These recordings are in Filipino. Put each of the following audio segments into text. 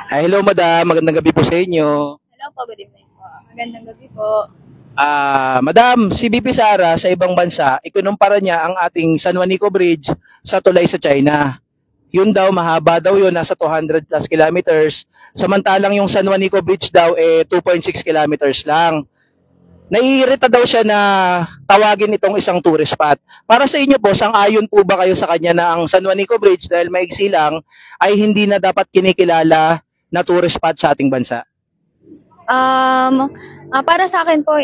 Hello madam, magandang gabi po sa inyo. Hello po, good evening po. Magandang gabi po. Madam, si BP Sara sa ibang bansa, ikunumpara niya ang ating San Juanico Bridge sa tulay sa China. Yun daw, mahaba daw yun, nasa 200 plus kilometers. Samantalang yung San Juanico Bridge daw, 2.6 kilometers lang. Naiirita daw siya na tawagin itong isang tourist spot. Para sa inyo po, sang-ayon po ba kayo sa kanya na ang San Juanico Bridge, dahil maigsi lang, ay hindi na dapat kinikilala na tourist spot sa ating bansa? Para sa akin po,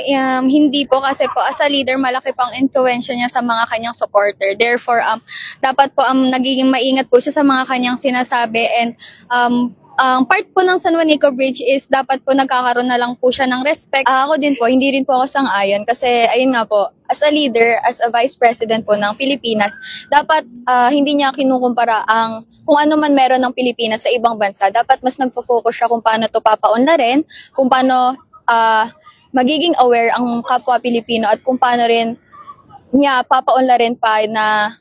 hindi po kasi po as a leader, malaki pang influensya niya sa mga kanyang supporter. Therefore, dapat po nagiging maingat po siya sa mga kanyang sinasabi and ang part po ng San Juanico Bridge is dapat po nagkakaroon na lang po siya ng respect. Ako din po, hindi rin po ako sang-ayon kasi ayun nga po, as a leader, as a vice president po ng Pilipinas, dapat hindi niya kinukumpara ang kung ano man meron ng Pilipinas sa ibang bansa. Dapat mas nagfo-focus siya kung paano to papaunlarin, kung paano magiging aware ang kapwa Pilipino at kung paano rin niya papaunlarin pa na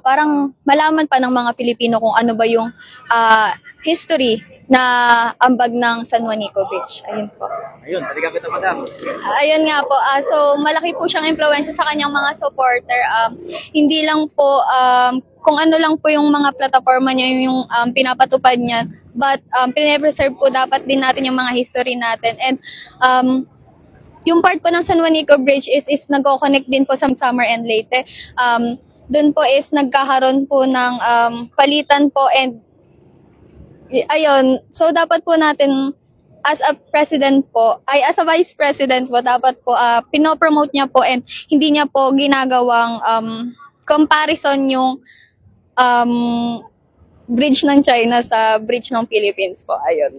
parang malaman pa ng mga Pilipino kung ano ba yung history na ambag ng San Juanico Beach. Ayun po. Ayun, talaga kita madam. Ayun nga po. So, malaki po siyang impluwensya sa kanyang mga supporter. Hindi lang po, kung ano lang po yung mga plataforma niya, yung pinapatupad niya. But, pine-preserve po dapat din natin yung mga history natin. And, yung part po ng San Juanico Bridge is nag-connect din po sa Summer and Leyte. Doon po is nagkakaroon po ng palitan po and ayun, so dapat po natin as a president po, ay as a vice president po, dapat po pinopromote niya po and hindi niya po ginagawang comparison yung bridge ng China sa bridge ng Philippines po. Ayun.